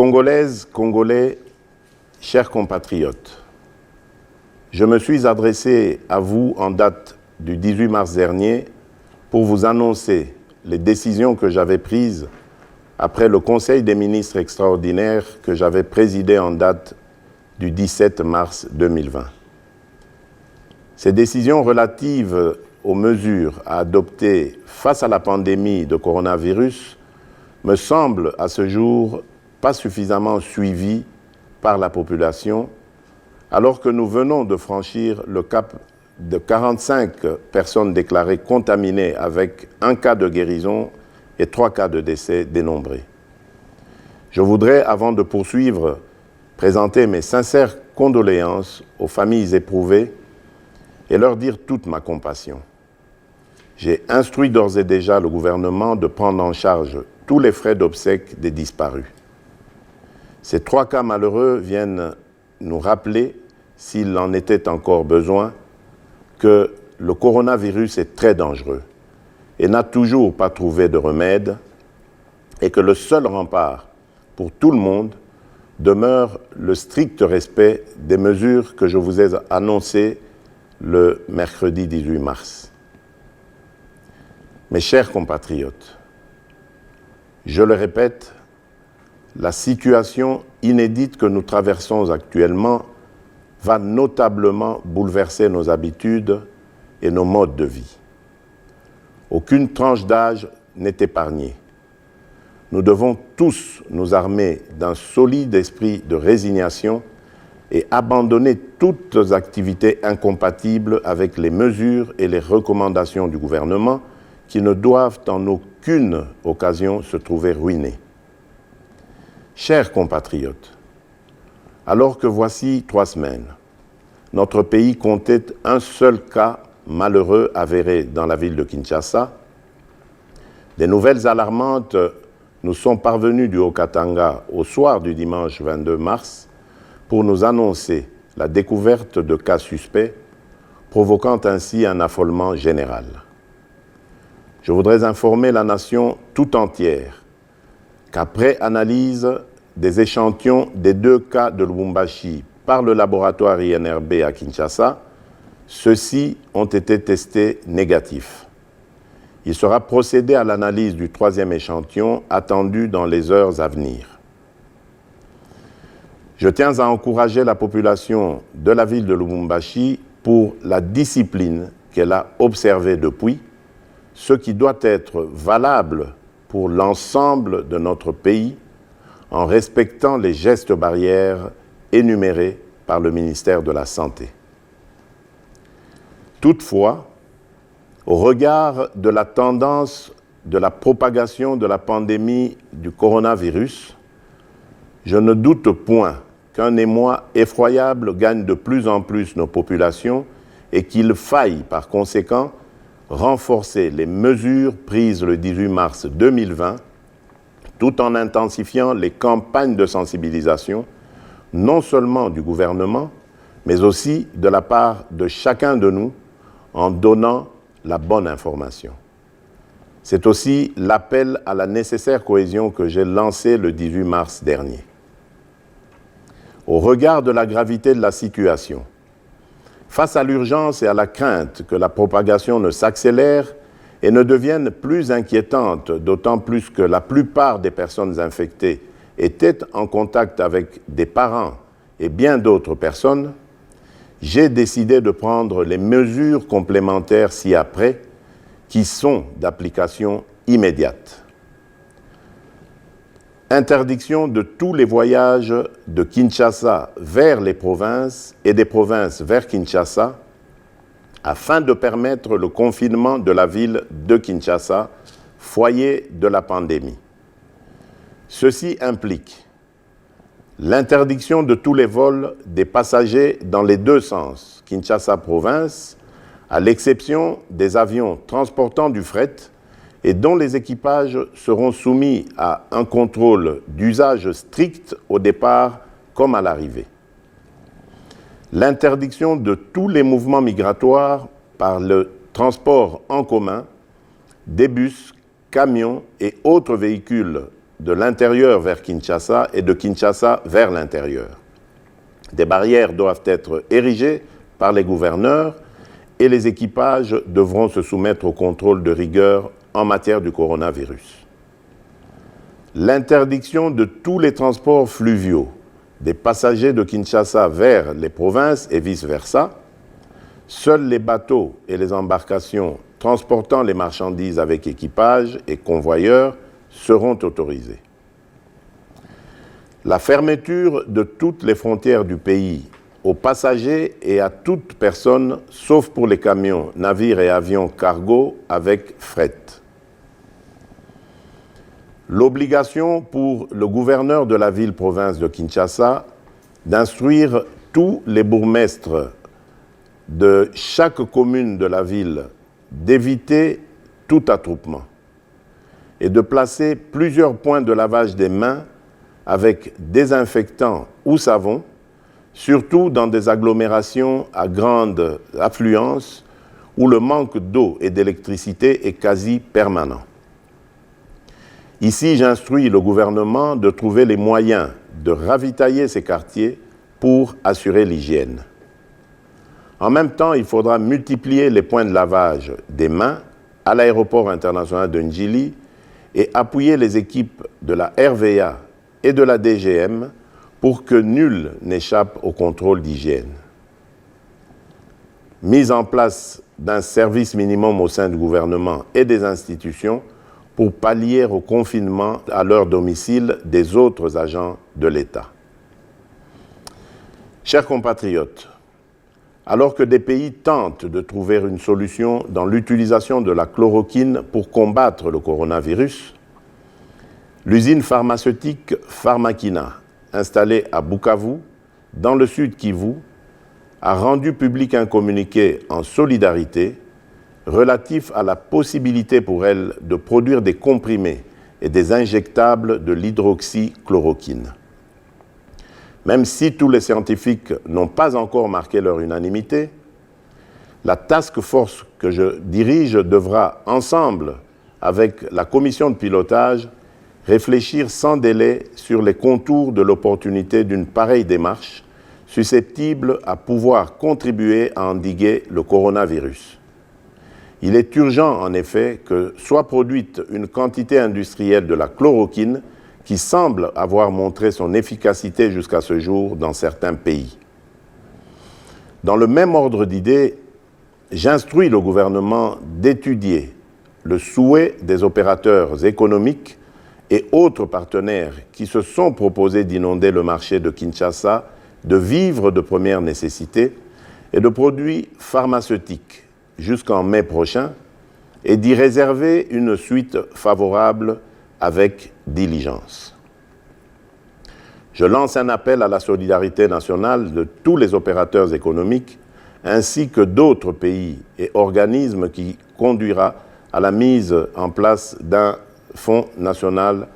Congolaises, Congolais, chers compatriotes, je me suis adressé à vous en date du 18 mars dernier pour vous annoncer les décisions que j'avais prises après le Conseil des ministres extraordinaire que j'avais présidé en date du 17 mars 2020. Ces décisions relatives aux mesures à adopter face à la pandémie de coronavirus me semblent à ce jour pas suffisamment suivies par la population, alors que nous venons de franchir le cap de 45 personnes déclarées contaminées avec un cas de guérison et 3 cas de décès dénombrés. Je voudrais, avant de poursuivre, présenter mes sincères condoléances aux familles éprouvées et leur dire toute ma compassion. J'ai instruit d'ores et déjà le gouvernement de prendre en charge tous les frais d'obsèques des disparus. Ces 3 cas malheureux viennent nous rappeler, s'il en était encore besoin, que le coronavirus est très dangereux et n'a toujours pas trouvé de remède, et que le seul rempart pour tout le monde demeure le strict respect des mesures que je vous ai annoncées le mercredi 18 mars. Mes chers compatriotes, je le répète, la situation inédite que nous traversons actuellement va notablement bouleverser nos habitudes et nos modes de vie. Aucune tranche d'âge n'est épargnée. Nous devons tous nous armer d'un solide esprit de résignation et abandonner toutes activités incompatibles avec les mesures et les recommandations du gouvernement qui ne doivent en aucune occasion se trouver ruinées. Chers compatriotes, alors que voici 3 semaines, notre pays comptait un seul cas malheureux avéré dans la ville de Kinshasa, des nouvelles alarmantes nous sont parvenues du Haut-Katanga au soir du dimanche 22 mars pour nous annoncer la découverte de cas suspects, provoquant ainsi un affolement général. Je voudrais informer la nation tout entière qu'après analyse des échantillons des 2 cas de Lubumbashi par le laboratoire INRB à Kinshasa, ceux-ci ont été testés négatifs. Il sera procédé à l'analyse du 3e échantillon attendu dans les heures à venir. Je tiens à encourager la population de la ville de Lubumbashi pour la discipline qu'elle a observée depuis, ce qui doit être valable pour l'ensemble de notre pays en respectant les gestes barrières énumérés par le ministère de la Santé. Toutefois, au regard de la tendance de la propagation de la pandémie du coronavirus, je ne doute point qu'un émoi effroyable gagne de plus en plus nos populations et qu'il faille, par conséquent, renforcer les mesures prises le 18 mars 2020, tout en intensifiant les campagnes de sensibilisation, non seulement du gouvernement, mais aussi de la part de chacun de nous, en donnant la bonne information. C'est aussi l'appel à la nécessaire cohésion que j'ai lancé le 18 mars dernier. Au regard de la gravité de la situation, face à l'urgence et à la crainte que la propagation ne s'accélère et ne devienne plus inquiétante, d'autant plus que la plupart des personnes infectées étaient en contact avec des parents et bien d'autres personnes, j'ai décidé de prendre les mesures complémentaires ci-après qui sont d'application immédiate. Interdiction de tous les voyages de Kinshasa vers les provinces et des provinces vers Kinshasa afin de permettre le confinement de la ville de Kinshasa, foyer de la pandémie. Ceci implique l'interdiction de tous les vols des passagers dans les 2 sens, Kinshasa-Province, à l'exception des avions transportant du fret et dont les équipages seront soumis à un contrôle d'usage strict au départ comme à l'arrivée. L'interdiction de tous les mouvements migratoires par le transport en commun, des bus, camions et autres véhicules de l'intérieur vers Kinshasa et de Kinshasa vers l'intérieur. Des barrières doivent être érigées par les gouverneurs et les équipages devront se soumettre au contrôle de rigueur en matière du coronavirus. L'interdiction de tous les transports fluviaux des passagers de Kinshasa vers les provinces et vice-versa. Seuls les bateaux et les embarcations transportant les marchandises avec équipage et convoyeurs seront autorisés. La fermeture de toutes les frontières du pays aux passagers et à toute personne, sauf pour les camions, navires et avions cargo avec fret. L'obligation pour le gouverneur de la ville-province de Kinshasa d'instruire tous les bourgmestres de chaque commune de la ville d'éviter tout attroupement et de placer plusieurs points de lavage des mains avec désinfectant ou savon, surtout dans des agglomérations à grande affluence où le manque d'eau et d'électricité est quasi permanent. Ici, j'instruis le gouvernement de trouver les moyens de ravitailler ces quartiers pour assurer l'hygiène. En même temps, il faudra multiplier les points de lavage des mains à l'aéroport international de Njili et appuyer les équipes de la RVA et de la DGM pour que nul n'échappe au contrôle d'hygiène. Mise en place d'un service minimum au sein du gouvernement et des institutions pour pallier au confinement à leur domicile des autres agents de l'État. Chers compatriotes, alors que des pays tentent de trouver une solution dans l'utilisation de la chloroquine pour combattre le coronavirus, l'usine pharmaceutique Pharmakina, installée à Bukavu, dans le sud Kivu, a rendu public un communiqué en solidarité relatif à la possibilité pour elle de produire des comprimés et des injectables de l'hydroxychloroquine. Même si tous les scientifiques n'ont pas encore marqué leur unanimité, la task force que je dirige devra, ensemble avec la commission de pilotage, réfléchir sans délai sur les contours de l'opportunité d'une pareille démarche susceptible à pouvoir contribuer à endiguer le coronavirus. Il est urgent, en effet, que soit produite une quantité industrielle de la chloroquine qui semble avoir montré son efficacité jusqu'à ce jour dans certains pays. Dans le même ordre d'idées, j'instruis le gouvernement d'étudier le souhait des opérateurs économiques et autres partenaires qui se sont proposés d'inonder le marché de Kinshasa de vivres de première nécessité et de produits pharmaceutiques jusqu'en mai prochain et d'y réserver une suite favorable avec diligence. Je lance un appel à la solidarité nationale de tous les opérateurs économiques ainsi que d'autres pays et organismes qui conduira à la mise en place d'un Fonds national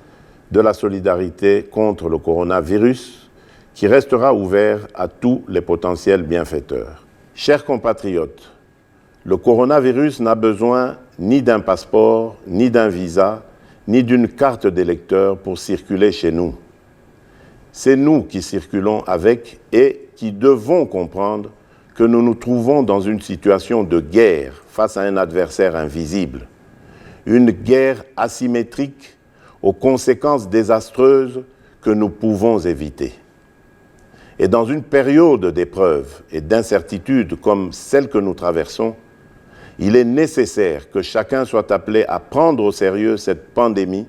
de la solidarité contre le coronavirus qui restera ouvert à tous les potentiels bienfaiteurs. Chers compatriotes, le coronavirus n'a besoin ni d'un passeport, ni d'un visa, ni d'une carte d'électeur pour circuler chez nous. C'est nous qui circulons avec et qui devons comprendre que nous nous trouvons dans une situation de guerre face à un adversaire invisible. Une guerre asymétrique aux conséquences désastreuses que nous pouvons éviter. Et dans une période d'épreuves et d'incertitudes comme celle que nous traversons, il est nécessaire que chacun soit appelé à prendre au sérieux cette pandémie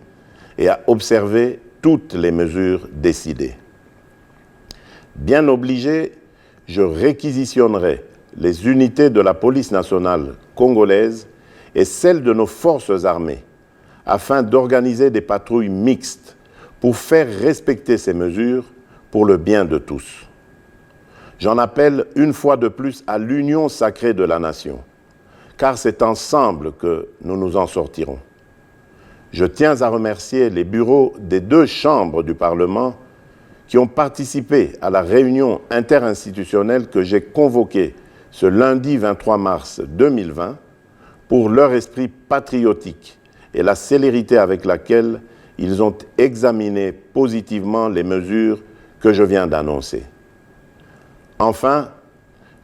et à observer toutes les mesures décidées. Bien obligé, je réquisitionnerai les unités de la police nationale congolaise et celles de nos forces armées afin d'organiser des patrouilles mixtes pour faire respecter ces mesures pour le bien de tous. J'en appelle une fois de plus à l'union sacrée de la nation, car c'est ensemble que nous nous en sortirons. Je tiens à remercier les bureaux des 2 chambres du Parlement qui ont participé à la réunion interinstitutionnelle que j'ai convoquée ce lundi 23 mars 2020 pour leur esprit patriotique et la célérité avec laquelle ils ont examiné positivement les mesures que je viens d'annoncer. Enfin,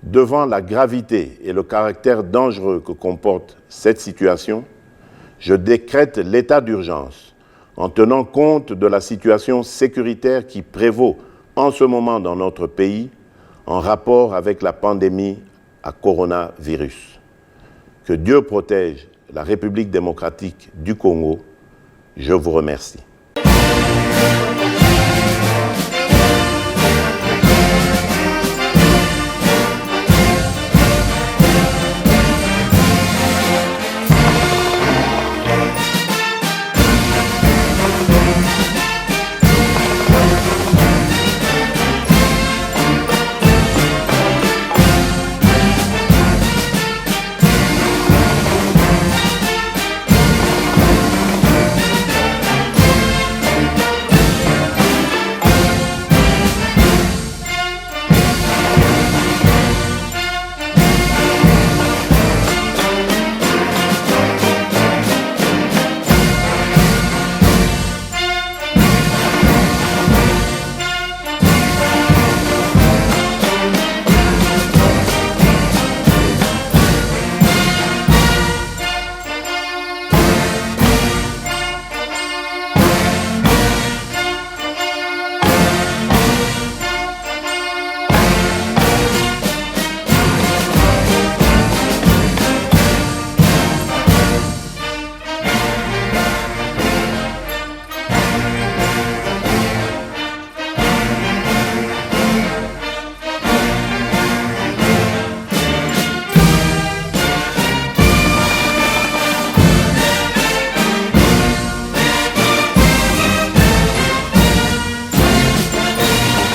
devant la gravité et le caractère dangereux que comporte cette situation, je décrète l'état d'urgence en tenant compte de la situation sécuritaire qui prévaut en ce moment dans notre pays en rapport avec la pandémie à coronavirus. Que Dieu protège la République démocratique du Congo. Je vous remercie.